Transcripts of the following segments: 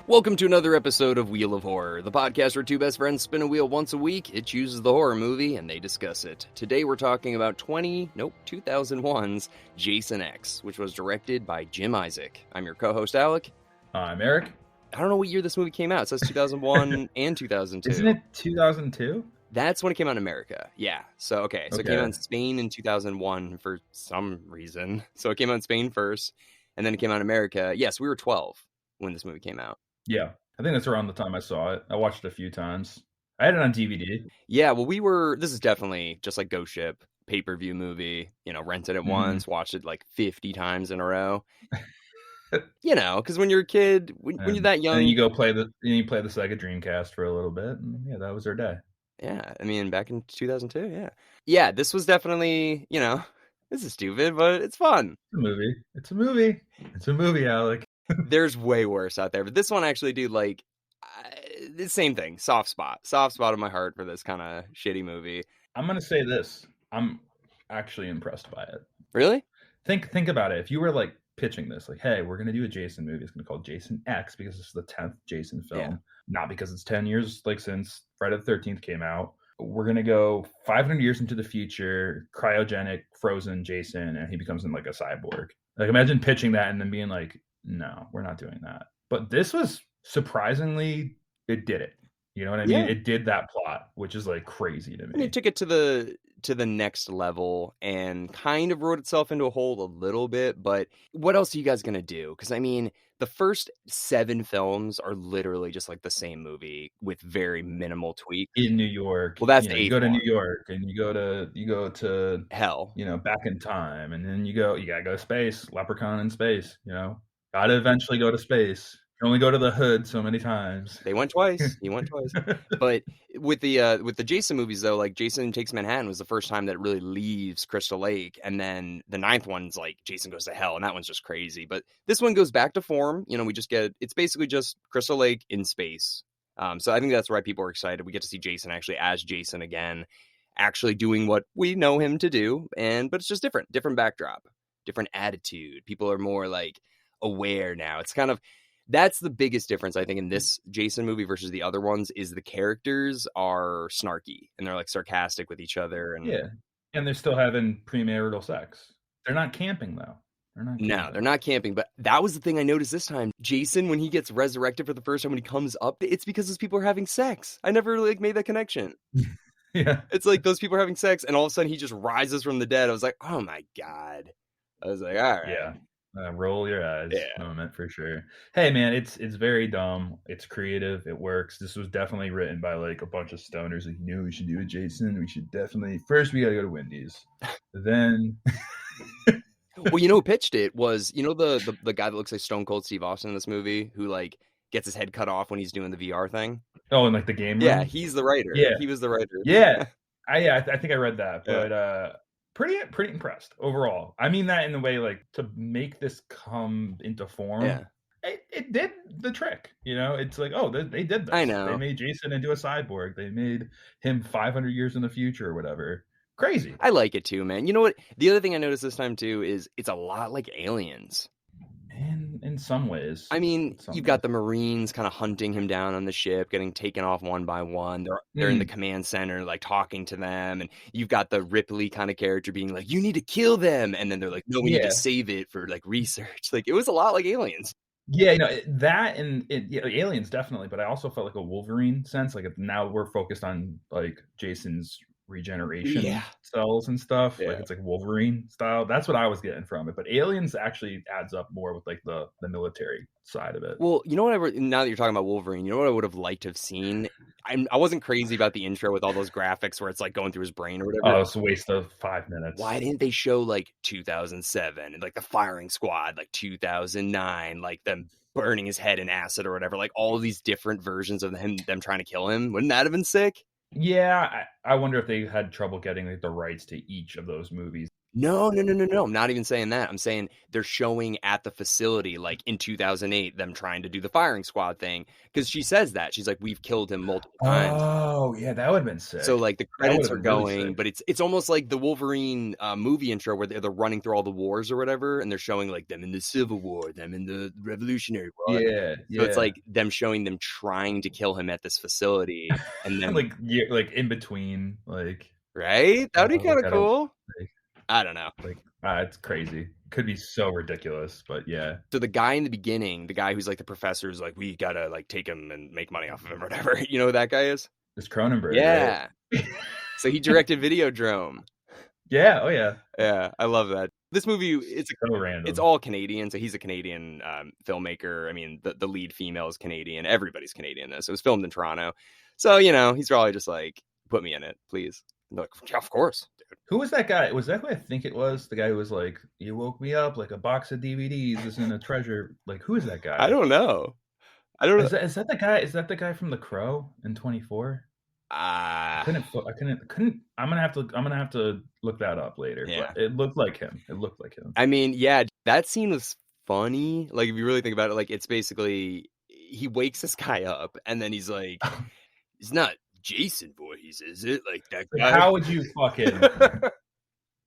Welcome to another episode of Wheel of Horror, the podcast where two best friends spin a wheel once a week. It chooses the horror movie, and they discuss it. Today we're talking about 2001's Jason X, which was directed by Jim Isaac. I'm your co-host, Alec. I'm Eric. I don't know what year this movie came out. It says 2001 and 2002. Isn't it 2002? That's when it came out in America. Yeah. So it came out in Spain in 2001 for some reason. So it came out in Spain first, and then it came out in America. Yes, we were 12 when this movie came out. Yeah, I think that's around the time I saw it. I watched it a few times. I had it on DVD. Yeah, well, this is definitely just like Ghost Ship, pay-per-view movie, rented it once, watched it like 50 times in a row. Because when you're a kid, when you're that young. And you play the Sega Dreamcast for a little bit, and yeah, that was our day. Yeah, I mean, back in 2002, yeah. Yeah, this was definitely, this is stupid, but it's fun. It's a movie, Alec. There's way worse out there, but this one actually, dude, like, the same thing. Soft spot in my heart for this kind of shitty movie. I'm gonna say this. I'm actually impressed by it. Really? Think about it. If you were like pitching this, like, hey, we're gonna do a Jason movie. It's gonna be called Jason X because this is the 10th Jason film, not because it's 10 years like since Friday the 13th came out. We're gonna go 500 years into the future, cryogenic, frozen Jason, and he becomes like a cyborg. Like, imagine pitching that and then being like, no, we're not doing that. But this was surprisingly, it did it. You know what I mean? It did that plot, which is like crazy to me. And it took it to the next level and kind of wrote itself into a hole a little bit. But what else are you guys gonna do? Because I mean, the first 7 films are literally just like the same movie with very minimal tweaks. In New York. Well, that's you go to New York and you go to hell. Back in time, and then you gotta go to space, Leprechaun in space, Gotta eventually go to space. You only go to the hood so many times. They went twice. He went twice. But with the Jason movies, though, like Jason Takes Manhattan was the first time that it really leaves Crystal Lake, and then the 9th one's like Jason Goes to Hell, and that one's just crazy. But this one goes back to form. We just it's basically just Crystal Lake in space. So I think that's why people are excited. We get to see Jason actually as Jason again, actually doing what we know him to do, but it's just different backdrop, different attitude. People are more like aware now. It's kind of, that's the biggest difference I think in this Jason movie versus the other ones, is the characters are snarky and they're like sarcastic with each other, and they're still having premarital sex. They're not camping though. They're not camping. But that was the thing I noticed this time. Jason, when he gets resurrected for the first time, when he comes up, it's because those people are having sex. I never really made that connection. Yeah, it's like those people are having sex, and all of a sudden he just rises from the dead. I was like, oh my god. I was like, all right. Yeah. Roll your eyes moment for sure. Hey man, it's very dumb. It's creative. It works. This was definitely written by like a bunch of stoners. Like, we should do a Jason. We should definitely first we gotta go to Wendy's. Then well, who pitched it was, the guy that looks like Stone Cold Steve Austin in this movie, who like gets his head cut off when he's doing the VR thing. Oh, and like the game room? Yeah, he's the writer. Yeah. He was the writer. Yeah. I think I read that. But pretty impressed overall. I mean that in the way, like, to make this come into form. Yeah. It did the trick. It's like, oh, they did this. I know. They made Jason into a cyborg. They made him 500 years in the future or whatever. Crazy. I like it too, man. You know what? The other thing I noticed this time too is it's a lot like Aliens. And in some ways. I mean, you've got the Marines kind of hunting him down on the ship, getting taken off one by one. They're in the command center, like talking to them. And you've got the Ripley kind of character being like, you need to kill them. And then they're like, no, we need to save it for like research. Like, it was a lot like Aliens. Yeah, that and Aliens definitely. But I also felt like a Wolverine sense. Like, now we're focused on like Jason's regeneration cells and stuff. Like, it's like Wolverine style. That's what I was getting from it. But Aliens actually adds up more with like the military side of it. Well, now that you're talking about Wolverine, you know what I would have liked to have seen? I wasn't crazy about the intro with all those graphics where it's like going through his brain or whatever. Oh, it's a waste of 5 minutes. Why didn't they show like 2007 and like the firing squad, like 2009, like them burning his head in acid or whatever, like all these different versions of them trying to kill him? Wouldn't that have been sick? Yeah, I wonder if they had trouble getting like the rights to each of those movies. No, no, no, no, no. I'm not even saying that. I'm saying they're showing at the facility, like in 2008, them trying to do the firing squad thing. Because she says that. She's like, we've killed him multiple times. Oh, yeah, that would have been So sick. like the That would credits have are been really going, sick. but it's almost like the Wolverine movie intro where they're running through all the wars or whatever, and they're showing like them in the Civil War, them in the Revolutionary War. Yeah, So it's yeah. like them showing them trying to kill him at this facility, and then Like, yeah, like in between, like, right? That'd be kind like of I don't cool. like, I don't know. it's crazy. Could be so ridiculous, but yeah. So the guy in the beginning, the guy who's like the professor, is like, we gotta like take him and make money off of him or whatever. You know who that guy is? It's Cronenberg, Yeah. right? So he directed Videodrome. Yeah, oh yeah. Yeah, I love that. This movie, it's So random. all Canadian. So he's a Canadian filmmaker. I mean, the lead female is Canadian. Everybody's Canadian. This. It was filmed in Toronto. So, you know, he's probably just like, put me in it, please. I'm like, yeah, of course. Dude. Who was that guy? Was that who I think it was? The guy who was like, "You woke me up like a box of DVDs is in a treasure." Like, who is that guy? I don't know. I don't know. Is that the guy? Is that the guy from The Crow in 24? I couldn't. I'm gonna have to look that up later. Yeah. But it looked like him. It looked like him. I mean, yeah, that scene was funny. Like, if you really think about it, like, it's basically he wakes this guy up, and then he's like, "It's not Jason Voorhees, is it? Like that guy." How would you fucking?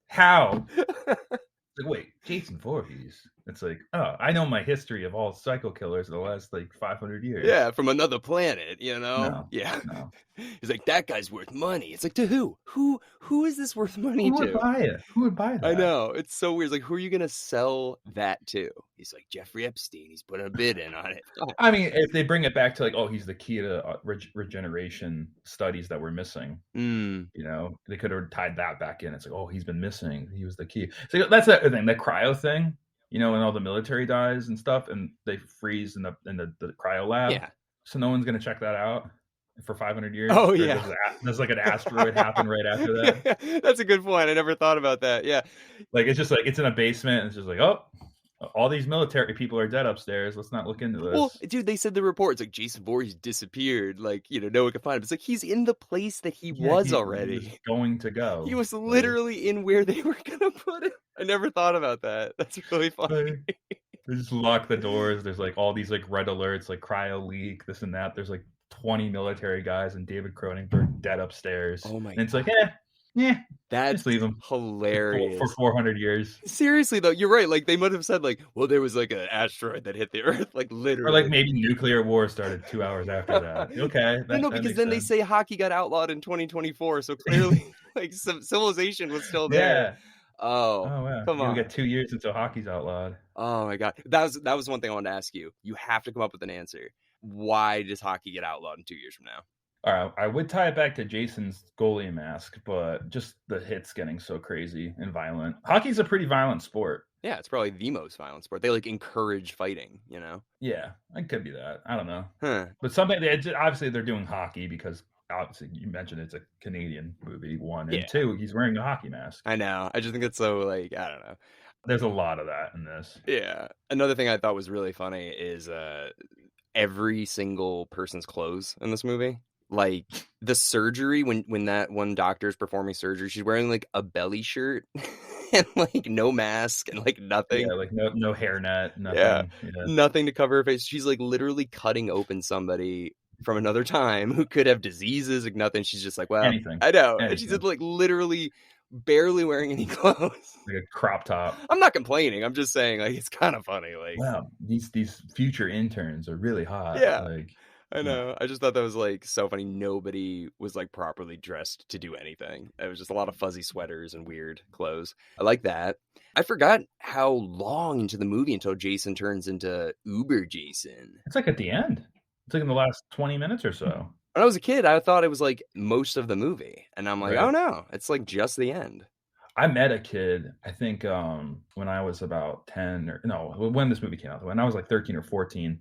How? Like, wait, Jason Voorhees. It's like, oh, I know my history of all psycho killers in the last like 500 years. Yeah, from another planet, you know? No, yeah. no. He's like, that guy's worth money. It's like, to who? Who is this worth money Who to? would buy it? Who would buy that? I know. It's so weird. It's like, who are you going to sell that to? He's like, Jeffrey Epstein. He's put a bid in on it. I mean, if they bring it back to like, oh, he's the key to regeneration studies that we're missing. Mm. You know, they could have tied that back in. It's like, oh, he's been missing. He was the key. So that's the thing, the cryo thing. You know, when all the military dies and stuff, and they freeze in the cryo lab. Yeah. So no one's gonna check that out for 500 years. Oh yeah. Does like an asteroid happen right after that? That's a good point. I never thought about that. Yeah. Like it's just like it's in a basement. And it's just like, oh, all these military people are dead upstairs. Let's not look into this. Well, dude, they said the report. It's like Jason Voorhees disappeared. Like, you know, no one could find him. It's like he's in the place that he was already. He was going to go. He was literally in where they were gonna put him. I never thought about that. That's really funny. They just lock the doors. There's like all these like red alerts, like cryo leak, this and that. There's like 20 military guys and David Cronenberg dead upstairs. Oh my! And it's like, that's just leave them hilarious for 400 years. Seriously though, you're right. Like they might have said, like, well, there was like an asteroid that hit the Earth, like literally, or like maybe nuclear war started 2 hours after that. Okay, no, because then they say hockey got outlawed in 2024, so clearly, like some civilization was still there. Yeah. Oh wow! Come on, we got 2 years until hockey's outlawed. Oh my god, that was one thing I wanted to ask you. You have to come up with an answer. Why does hockey get outlawed in 2 years from now? All right, I would tie it back to Jason's goalie mask, but just the hits getting so crazy and violent. Hockey's a pretty violent sport. Yeah, it's probably the most violent sport. They like encourage fighting, you know? Yeah, it could be that. I don't know. Huh. But obviously they're doing hockey because obviously you mentioned it's a Canadian movie, one, and two, he's wearing a hockey mask. I know. I just think it's so like, I don't know. There's a lot of that in this. Yeah. Another thing I thought was really funny is every single person's clothes in this movie. Like the surgery, when that one doctor is performing surgery, she's wearing like a belly shirt and like no mask and like nothing. Yeah, like no hairnet, nothing. Yeah, nothing to cover her face. She's like literally cutting open somebody from another time who could have diseases, like nothing. She's just like, well, anything. I know. Anything. And she's like literally barely wearing any clothes. Like a crop top. I'm not complaining. I'm just saying like it's kind of funny. Like, wow, these future interns are really hot. Yeah. Like, I know. I just thought that was like so funny. Nobody was like properly dressed to do anything. It was just a lot of fuzzy sweaters and weird clothes. I like that. I forgot how long into the movie until Jason turns into Uber Jason. It's like at the end. It's like in the last 20 minutes or so. When I was a kid, I thought it was like most of the movie. And I'm like, oh no, it's like just the end. I met a kid, I think when I was about 10 when this movie came out, when I was like 13 or 14,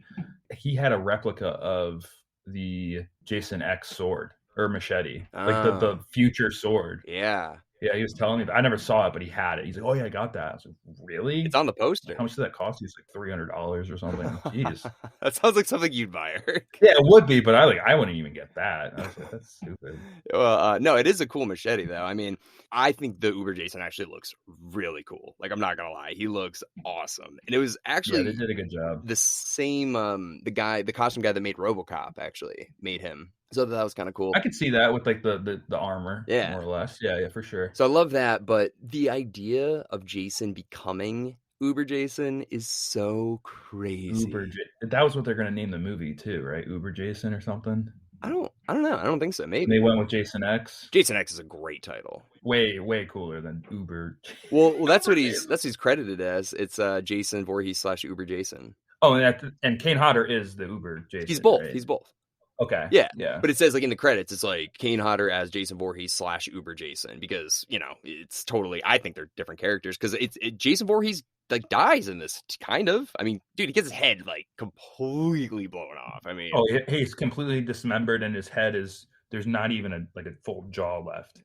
he had a replica of the Jason X sword or machete, like the future sword. Yeah. Yeah, he was telling me. I never saw it, but he had it. He's like, "Oh yeah, I got that." I was like, It's "Really? on the How poster. much did that cost?" He's like $300 or something. I'm like, "Jeez." That sounds like something you'd buy, Eric. Yeah, it would be, but I wouldn't even get that. I was like, "That's stupid." Well, no, it is a cool machete, though. I mean, I think the Uber Jason actually looks really cool. Like, I'm not gonna lie, he looks awesome. And it was Yeah, they actually did a good job. the same, the costume guy that made RoboCop actually made him. So that was kind of cool. I could see that with like the armor, Yeah. more or less. Yeah, yeah, for sure. So I love that, but the idea of Jason becoming Uber Jason is so crazy. That was what they're gonna name the movie too, right? Uber Jason or something. I don't know. I don't think so. And they Maybe. went with Jason X. Jason X is a great title. Way cooler than Uber. Well, that's what Jason. he's credited as. It's Jason Voorhees / Uber Jason. Oh, and Kane Hodder is the Uber Jason. He's both. Right? He's both. Okay. Yeah. Yeah. But it says like in the credits, it's like Kane Hodder as Jason Voorhees / Uber Jason because it's totally. I think they're different characters because Jason Voorhees like dies in this kind of. I mean, dude, he gets his head like completely blown off. I mean, Oh, he's completely dismembered, and his head is there's not even a full jaw left.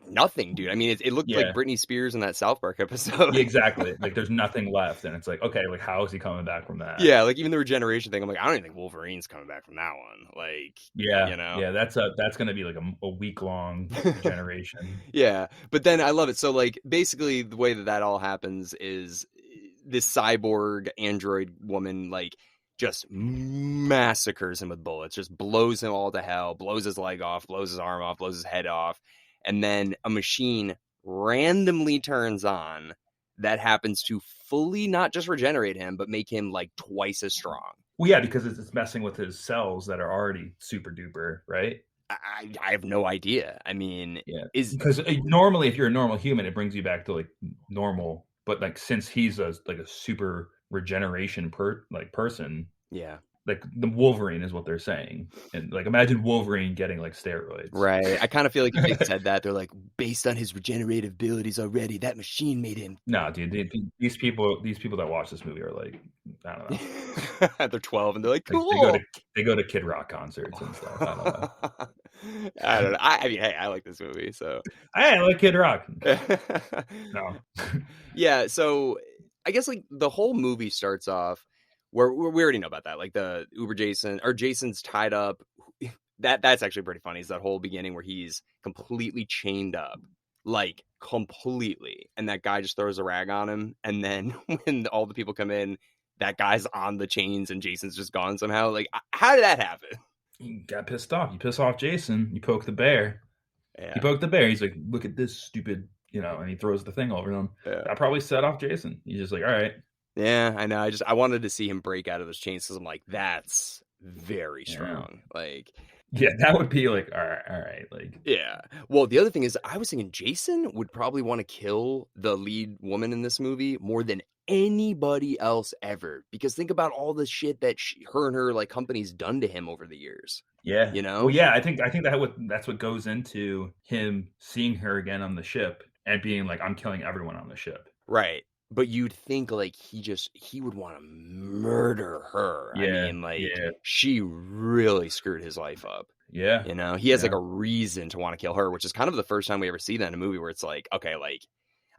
nothing, dude. I mean, it looked like Britney Spears in that South Park episode. Yeah, exactly. Like there's nothing left, and it's like, okay, like how is he coming back from that? Yeah, like even the regeneration thing. I'm like, I don't even think Wolverine's coming back from that one. Like, yeah, that's gonna be like a week long regeneration. Yeah, but then I love it. So like basically the way that all happens is this cyborg android woman like just massacres him with bullets, just blows him all to hell, blows his leg off, blows his arm off, blows his head off, and then a machine randomly turns on that happens to fully not just regenerate him, but make him like twice as strong. Well, yeah, because it's messing with his cells that are already super duper, right? I have no idea. I mean, yeah, because normally if you're a normal human, it brings you back to like normal. But like since he's a super regeneration person, yeah, like the Wolverine is what they're saying, and like imagine Wolverine getting like steroids. Right. I kind of feel like if they said that, they're like based on his regenerative abilities already. That machine made him. No, dude. These people that watch this movie are like, I don't know. They're 12 and they're like, cool. Like, they go to Kid Rock concerts and stuff. I don't know. I don't know. I mean, hey, I like this movie, so I like Kid Rock. No. Yeah. So I guess like the whole movie starts off where we already know about that, like the Uber Jason or Jason's tied up. That's actually pretty funny. Is that whole beginning where he's completely chained up, like completely, and that guy just throws a rag on him, and then when all the people come in, that guy's on the chains and Jason's just gone somehow. Like, how did that happen? You got pissed off. You piss off Jason. You poke the bear. Yeah. You poke the bear. He's like, look at this stupid, and he throws the thing over him. Yeah. That probably set off Jason. He's just like, all right. Yeah, I know. I wanted to see him break out of those chains because I'm like, that's very strong. Yeah. Like, yeah, that would be like, all right. Like, yeah. Well, the other thing is, I was thinking Jason would probably want to kill the lead woman in this movie more than anybody else ever, because think about all the shit that her and her like company's done to him over the years. Yeah, Well, yeah, I think that's what goes into him seeing her again on the ship and being like, I'm killing everyone on the ship. Right. But you'd think like he would want to murder her. Yeah, I mean, she really screwed his life up. Yeah. He has like a reason to want to kill her, which is kind of the first time we ever see that in a movie where it's like, okay, like,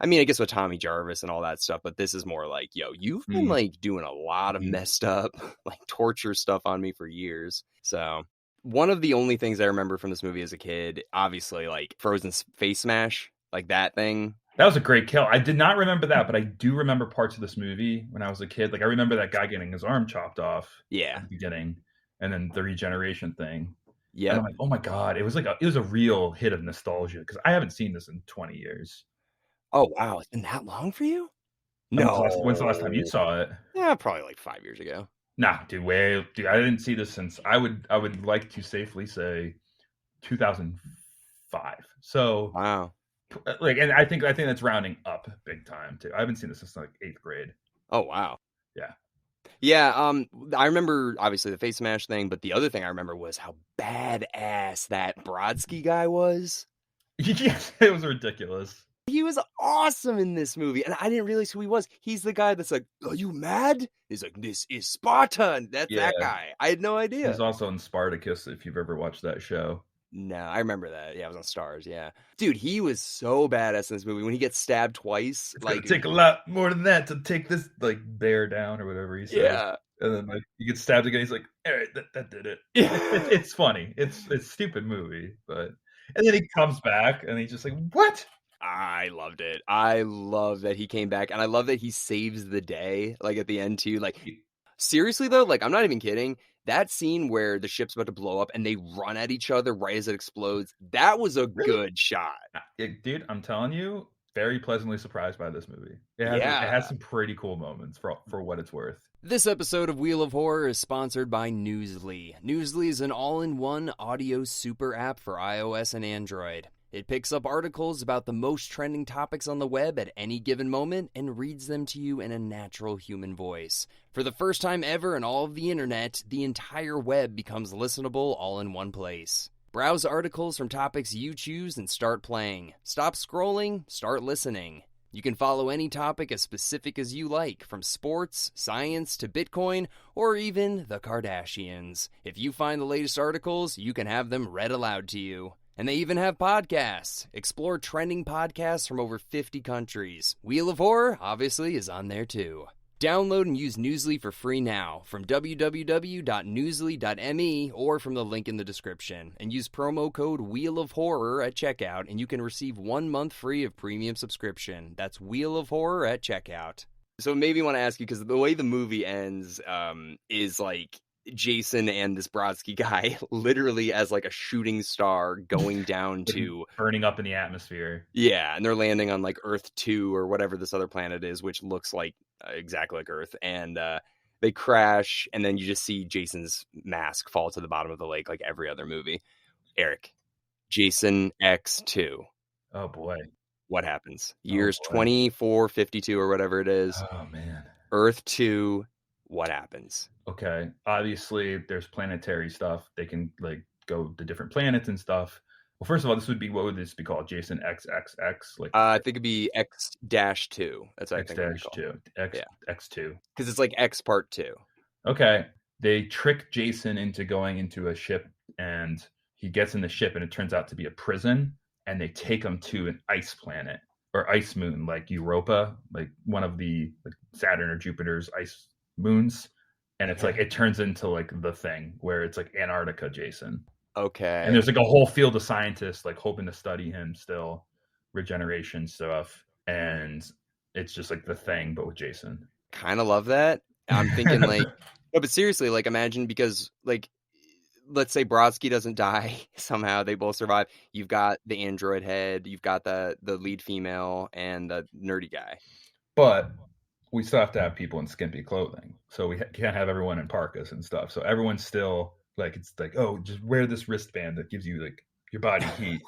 I mean, I guess with Tommy Jarvis and all that stuff, but this is more like, yo, you've been like doing a lot of messed up, like torture stuff on me for years. So one of the only things I remember from this movie as a kid, obviously like Frozen's face smash, like that thing. That was a great kill. I did not remember that, but I do remember parts of this movie when I was a kid. Like I remember that guy getting his arm chopped off at the beginning, and then the regeneration thing. Yeah, I'm like, oh my god, it was a real hit of nostalgia because I haven't seen this in 20 years. Oh wow, it's been that long for you? No. When's the last time you saw it? Yeah, probably like 5 years ago. Nah, dude, I didn't see this since I would like to safely say 2005. So wow. Like, and I think that's rounding up big time too. I haven't seen this since like 8th grade. Oh wow. Yeah. Yeah. I remember obviously the face smash thing, but the other thing I remember was how badass that Brodsky guy was. Yes, it was ridiculous. He was awesome in this movie, and I didn't realize who he was. He's the guy that's like, "Are you mad?" He's like, "This is Sparta." That's that guy. I had no idea. He's also in Spartacus. If you've ever watched that show. No, I remember that. Yeah, it was on Stars. Yeah, dude, he was so badass in this movie when he gets stabbed twice. It's gonna Like, take a lot more than that to take this like bear down or whatever he says. yeah, And then like he gets stabbed again. He's like, all right, that did it. yeah. It's funny. It's stupid movie, but and then he comes back and he's just like, what? I loved it. I love that he came back, and I love that he saves the day. Like at the end too. Like seriously though, like I'm not even kidding. That scene where the ship's about to blow up and they run at each other right as it explodes, that was a Really? good shot. Dude, I'm telling you, very pleasantly surprised by this movie. It Yeah. has some pretty cool moments for what it's worth. This episode of Wheel of Horror is sponsored by Newsly. Newsly is an all-in-one audio super app for iOS and Android. It picks up articles about the most trending topics on the web at any given moment and reads them to you in a natural human voice. For the first time ever in all of the internet, the entire web becomes listenable all in one place. Browse articles from topics you choose and start playing. Stop scrolling, start listening. You can follow any topic as specific as you like, from sports, science, to Bitcoin, or even the Kardashians. If you find the latest articles, you can have them read aloud to you. And they even have podcasts. Explore trending podcasts from over 50 countries. Wheel of Horror, obviously, is on there too. Download and use Newsly for free now from www.newsly.me or from the link in the description. And use promo code Wheel of Horror at checkout, and you can receive 1 month free of premium subscription. That's Wheel of Horror at checkout. So it made me want to ask you, because the way the movie ends is like Jason and this Brodsky guy literally as like a shooting star going down to burning up in the atmosphere. Yeah, and they're landing on like Earth 2 or whatever this other planet is, which looks like exactly like Earth. And they crash, and then you just see Jason's mask fall to the bottom of the lake like every other movie. Erik, Jason X2. Oh boy. What happens? Years 2452 or whatever it is. Oh man. Earth 2. What happens? Okay, obviously there's planetary stuff. They can like go to different planets and stuff. Well, first of all, what would this be called? Jason XXX? Like I think it'd be X-2. That's what I think. X-2. X2. Because it's like X part 2. Okay. They trick Jason into going into a ship, and he gets in the ship, and it turns out to be a prison, and they take him to an ice planet or ice moon, like Europa, like one of the like Saturn or Jupiter's ice moons. And it's like it turns into like the thing where it's like Antarctica Jason. Okay. And there's like a whole field of scientists like hoping to study him still, regeneration stuff, and it's just like the thing but with Jason. Kind of love that. I'm thinking like no, but seriously, like imagine, because like let's say Brodsky doesn't die somehow, they both survive. You've got the android head, you've got the lead female, and the nerdy guy. But we still have to have people in skimpy clothing, so we can't have everyone in parkas and stuff. So everyone's still like, it's like, oh, just wear this wristband that gives you like your body heat.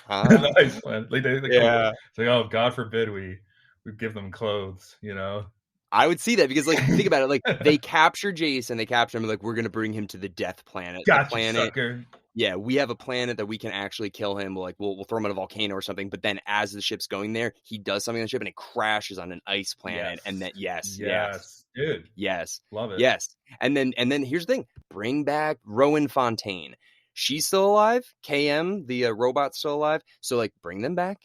Nice one. Like Yeah. It's like, oh, God forbid we give them clothes, you know. I would see that, because like think about it, like they capture Jason, they capture him, like we're gonna bring him to the death planet. Gotcha, the planet. Sucker. Yeah, we have a planet that we can actually kill him. We'll throw him in a volcano or something. But then as the ship's going there, he does something on the ship and it crashes on an ice planet. Yes. And then yes, dude, yes, love it. Yes, and then here's the thing: bring back Rowan Fontaine. She's still alive. KM, the robot's still alive. So like, bring them back.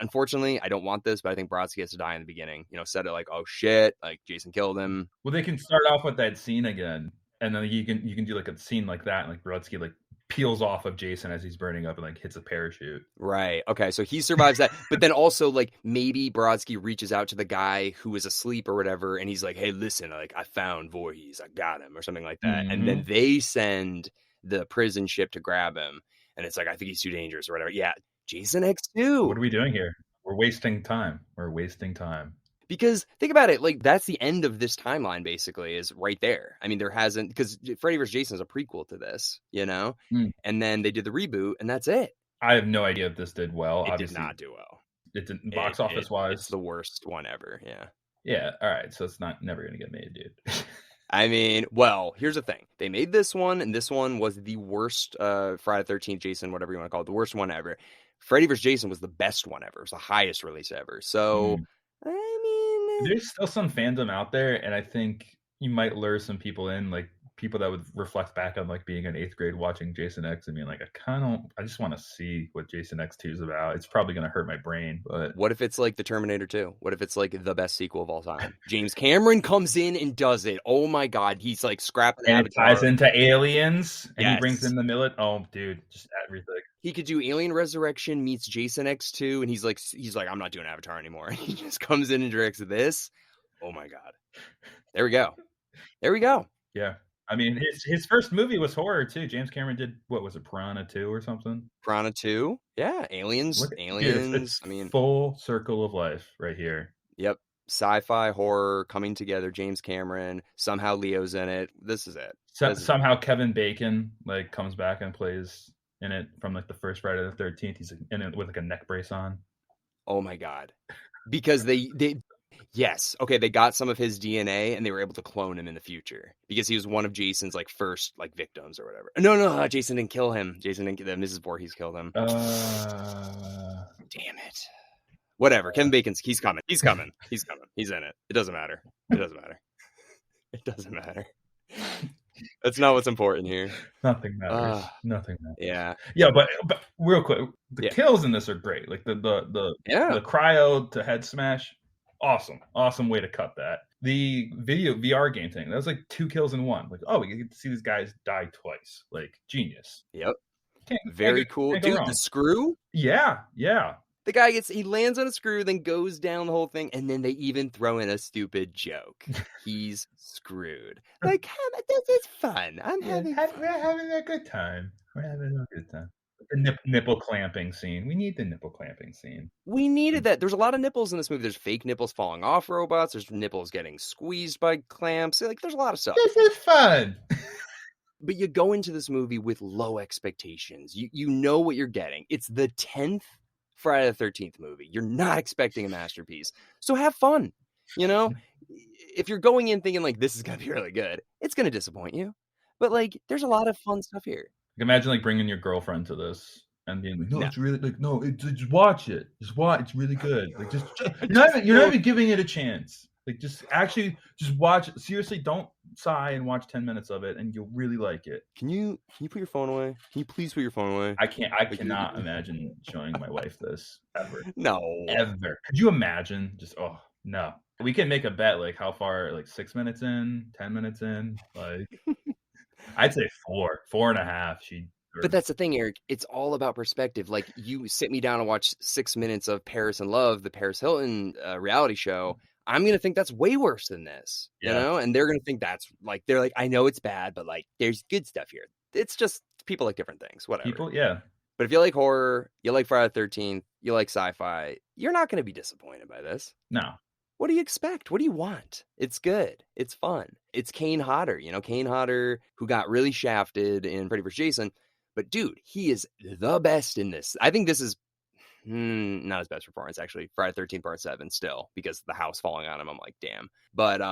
Unfortunately, I don't want this, but I think Brodsky has to die in the beginning. You know, set it like, oh shit, like Jason killed him. Well, they can start off with that scene again, and then you can do like a scene like that, and like Brodsky like peels off of Jason as he's burning up and like hits a parachute. Right. Okay. So he survives that, but then also like maybe Brodsky reaches out to the guy who is asleep or whatever, and he's like, "Hey, listen, like I found Voorhees, I got him," or something like that, and then they send the prison ship to grab him, and it's like, I think he's too dangerous or whatever. Yeah, Jason X2. What are we doing here? We're wasting time. Because think about it, like that's the end of this timeline basically, is right there. I mean, there hasn't, because Freddy vs. Jason is a prequel to this, you know? And then they did the reboot, and that's it. I have no idea if this did well. It Obviously, did not do well. It didn't box office wise. It's the worst one ever, yeah. Yeah, all right. So it's never going to get made, dude. I mean, well, here's the thing. They made this one, and this one was the worst Friday the 13th, Jason, whatever you want to call it, the worst one ever. Freddy vs. Jason was the best one ever. It was the highest release ever. So, I mean, there's still some fandom out there, and I think you might lure some people in. Like people that would reflect back on like being in 8th grade watching Jason X and being like, I just want to see what Jason X2 is about. It's probably going to hurt my brain, but What if it's like the Terminator 2? What if it's like the best sequel of all time? James Cameron comes in and does it. Oh my God, he's like scrapping and it Avatar. ties into aliens, and he brings Yes. in the millet. Oh, dude, just everything. He could do Alien Resurrection meets Jason X2, and he's like, I'm not doing Avatar anymore. He just comes in and directs this. Oh my God. There we go. There we go. Yeah. I mean, his first movie was horror too. James Cameron did, what was it, Piranha 2 or something? Piranha 2? Yeah, Aliens. Look, Aliens. Dude, it's I mean, full circle of life right here. Yep. Sci-fi horror coming together. James Cameron. Somehow Leo's in it. This is it. Somehow Kevin Bacon like comes back and plays in it from like the first Friday the 13th. He's in it with like a neck brace on. Oh my God. Because they yes. Okay, they got some of his DNA and they were able to clone him in the future because he was one of Jason's like first like victims or whatever. No, Jason didn't kill him. Jason didn't kill him. Mrs. Voorhees killed him. Damn it. Whatever. Kevin Bacon's he's coming. He's coming. He's coming. He's in it. It doesn't matter. It doesn't matter. It doesn't matter. That's not what's important here. Nothing matters. Nothing matters. Yeah. Yeah, but real quick, the kills in this are great. Like the cryo to head smash, awesome way to cut that. The video VR game thing, that was like 2 kills in 1. Like, oh, we get to see these guys die twice. Like, genius. Yep. Very cool. Dude, the screw? Yeah. The guy he lands on a screw, then goes down the whole thing, and then they even throw in a stupid joke. He's screwed. Like, this is fun. We're having a good time. The nipple clamping scene. We need the nipple clamping scene. We needed that. There's a lot of nipples in this movie. There's fake nipples falling off robots. There's nipples getting squeezed by clamps. Like, there's a lot of stuff. This is fun. But you go into this movie with low expectations. You know what you're getting. It's the 10th Friday the 13th movie. You're not expecting a masterpiece. So have fun. You know, if you're going in thinking like this is going to be really good, it's going to disappoint you. But like, there's a lot of fun stuff here. Imagine like bringing your girlfriend to this and being like, it's really like, just watch it. Just watch. It's really good. Like you're not even giving it a chance. Like just watch it. Seriously, don't sigh and watch 10 minutes of it and you'll really like it. Can you put your phone away? Can you please put your phone away? I cannot imagine showing my wife this ever. No. Ever. Could you imagine? Just no. We can make a bet like how far, like 6 minutes in, 10 minutes in, like I'd say 4.5. But that's the thing, Eric. It's all about perspective. Like you sit me down and watch 6 minutes of Paris and Love, the Paris Hilton reality show. I'm going to think that's way worse than this, you know? And they're going to think that's like, they're like, I know it's bad, but like, there's good stuff here. It's just people like different things, whatever. But if you like horror, you like Friday the 13th, you like sci-fi, you're not going to be disappointed by this. No. What do you expect? What do you want? It's good. It's fun. It's Kane Hodder, Kane Hodder, who got really shafted in Freddy vs. Jason. But dude, he is the best in this. I think this is not his best performance, actually. Friday the 13th Part 7 still, because the house falling on him, I'm like, damn. But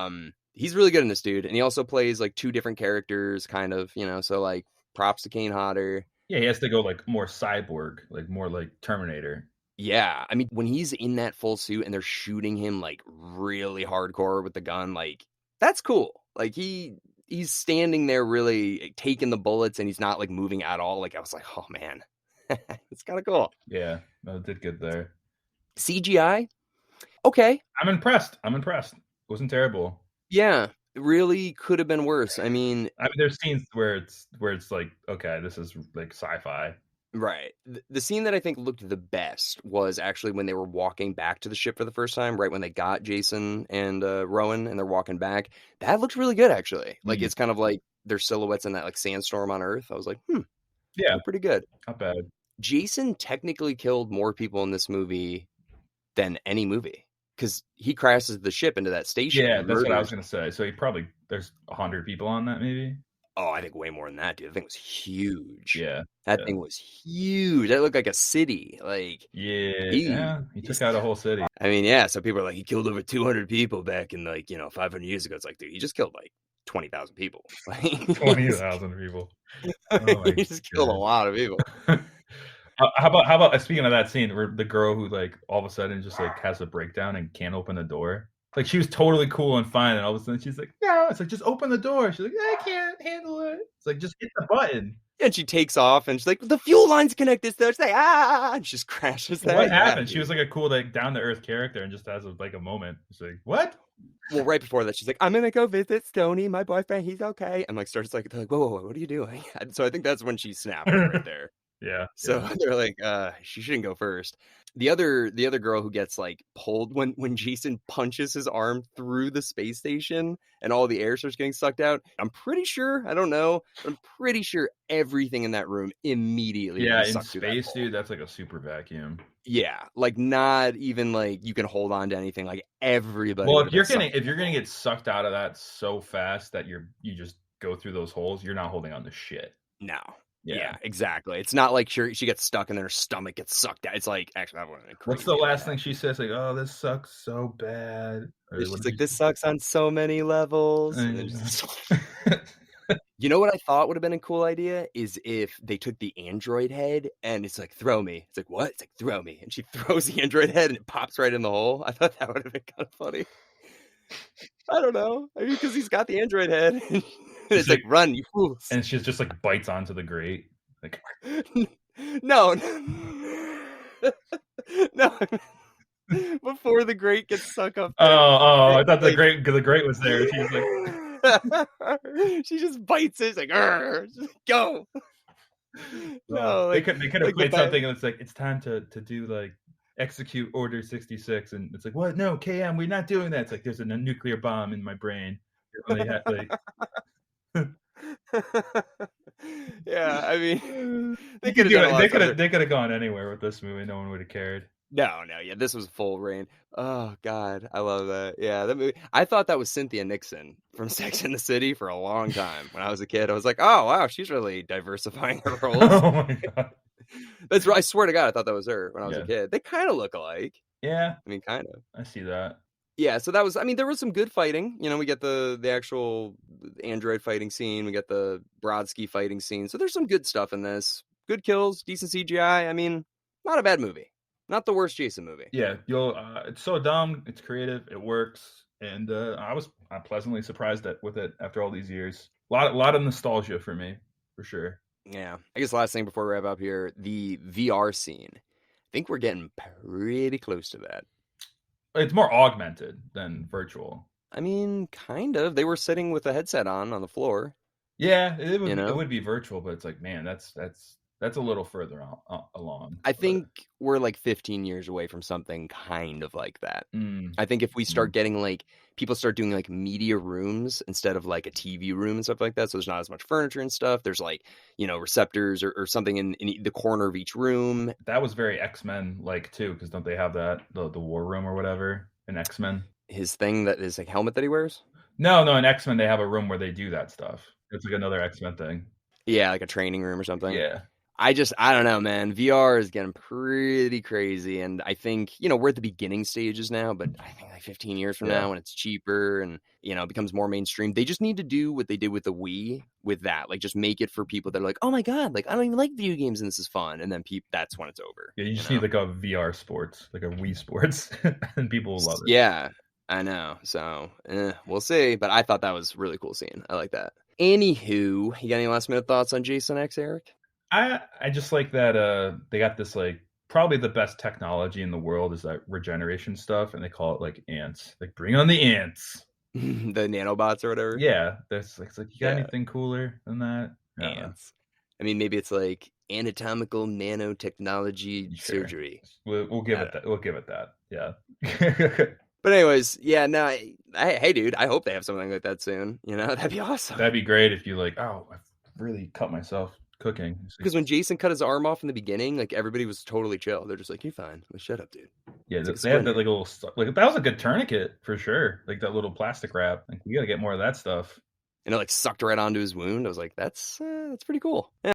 he's really good in this, dude. And he also plays like 2 different characters, kind of, so like props to Kane Hodder. Yeah, he has to go like more cyborg, like more like Terminator. Yeah, I mean, when he's in that full suit and they're shooting him like really hardcore with the gun, like that's cool. Like he's standing there really taking the bullets and he's not like moving at all. Like I was like, oh man, it's kind of cool. Yeah, no, did good there. CGI, okay. I'm impressed. It wasn't terrible. Yeah, it really could have been worse. I mean, there's scenes where it's like, okay, this is like sci-fi. Right. The scene that I think looked the best was actually when they were walking back to the ship for the first time, right when they got Jason and Rowan and they're walking back. That looked really good, actually. Like, it's kind of like their silhouettes in that like sandstorm on Earth. I was like, yeah, pretty good. Not bad. Jason technically killed more people in this movie than any movie because he crashes the ship into that station. Yeah, that's what I was going to say. So there's 100 people on that, maybe. Oh, I think way more than that, dude. The thing was huge. Yeah. That thing was huge. That looked like a city. Like, he took out a whole city. I mean, yeah. So people are like, he killed over 200 people back in 500 years ago. It's like, dude, he just killed like 20,000 people. 20,000 people. Oh he just killed a lot of people. How about speaking of that scene where the girl who like all of a sudden just like has a breakdown and can't open the door? It's Like she was totally cool and fine, and all of a sudden she's like, "No," it's like just open the door. She's like, "I can't handle it." It's like just hit the button. And she takes off, and she's like, "The fuel line's connected." So she's like, "Ah!" And she just crashes that. What Yeah, happened? dude. She was like a cool, like down to earth character, and just has like a moment. She's like, "What?" Well, right before that, she's like, "I'm gonna go visit Stony, my boyfriend. He's okay." And like starts like, they're like, "Whoa, whoa, whoa, what are you doing?" And so I think that's when she snapped it right there. Yeah, So yeah. they're like, she shouldn't go first. The other girl who gets like pulled when Jason punches his arm through the space station and all the air starts getting sucked out. I'm pretty sure, I don't know, but I'm pretty sure everything in that room immediately would Yeah, be in sucked through that space, hole. dude, that's like a super vacuum. Yeah, like not even like you can hold on to anything. Like everybody Well, would have been sucked. if you're gonna get sucked out of that so fast that you just go through those holes, you're not holding on to shit. No. Yeah. Yeah, exactly. It's not like she gets stuck and then her stomach gets sucked out. It's like, actually, that would have been What's crazy. the last thing she says? Like, "Oh, this sucks so bad." Or what She's did like, she "This sucks on so many levels." And then just you know what I thought would have been a cool idea is if they took the android head and it's like, "Throw me." It's like, "What?" It's like, "Throw me." And she throws the android head and it pops right in the hole. I thought that would have been kind of funny. I don't know. I mean, because he's got the android head. And She's it's like, like, "Run, you fools." and she's just like bites onto the grate. Like, No. No. Before the grate gets sucked up there. I thought Like, the grate was there. She was like, she just bites it. It's like, just go. oh, No, they could have like the played bad. something, and it's like it's time to do like execute Order 66, and it's like, what? No, KM, we're not doing that. It's like there's a nuclear bomb in my brain. They had like. Yeah, I mean, they You could could have do done a it. lot of stuff there. They could have gone anywhere with this movie. No one would have cared. No, yeah, this was full rain. Oh God, I love that. Yeah, that movie. I thought that was Cynthia Nixon from Sex and the City for a long time. When I was a kid, I was like, oh wow, she's really diversifying her roles. Oh my god. That's right. I swear to God, I thought that was her when I was a Yeah. kid. They kind of look alike. Yeah, I mean, kind of. I see that. Yeah, so that was. I mean, there was some good fighting. You know, we get the actual android fighting scene. We get the Brodsky fighting scene. So there's some good stuff in this. Good kills, decent CGI. I mean, not a bad movie. Not the worst Jason movie. Yeah, it's so dumb. It's creative. It works, and I'm pleasantly surprised with it after all these years. A lot of nostalgia for me, for sure. Yeah. I guess last thing before we wrap up here, the VR scene. I think we're getting pretty close to that. It's more augmented than virtual. I mean, kind of. They were sitting with a headset on the floor. Yeah, You know? it would be virtual, but it's like, man, that's a little further along. I think we're like 15 years away from something kind of like that. I think if we start getting like people start doing like media rooms instead of like a TV room and stuff like that, so there's not as much furniture and stuff. There's like, receptors or something in the corner of each room. That was very X-Men like too, because don't they have that the war room or whatever in X-Men? His thing that is like helmet that he wears. No, in X-Men they have a room where they do that stuff. It's like another X-Men thing. Yeah, like a training room or something. Yeah. I don't know, man. VR is getting pretty crazy. And I think, we're at the beginning stages now, but I think like 15 years from now when it's cheaper and, it becomes more mainstream, they just need to do what they did with the Wii with that. Like just make it for people that are like, oh my God, like I don't even like video games and this is fun. And then that's when it's over. Yeah, you just need like a VR sports, like a Wii sports, and people will love it. Yeah, I know. So we'll see. But I thought that was really cool scene. I like that. Anywho, you got any last minute thoughts on Jason X, Erik? I just like that they got this like probably the best technology in the world is that regeneration stuff, and they call it like ants. Like bring on the ants. The nanobots or whatever. Yeah, that's like it's like you got anything cooler than that? Ants. I mean, maybe it's like anatomical nanotechnology surgery. We'll give it that. We'll give it that. Yeah. But anyways, yeah, no, hey, dude, I hope they have something like that soon. That'd be awesome. That'd be great if you like, oh, I've really cut myself cooking. Because when Jason cut his arm off in the beginning, like everybody was totally chill. They're just like, "You're fine. Like, shut up, dude." Yeah, they had that like little like that was a good tourniquet for sure. Like that little plastic wrap. Like we got to get more of that stuff. And it like sucked right onto his wound. I was like, "That's pretty cool." Yeah.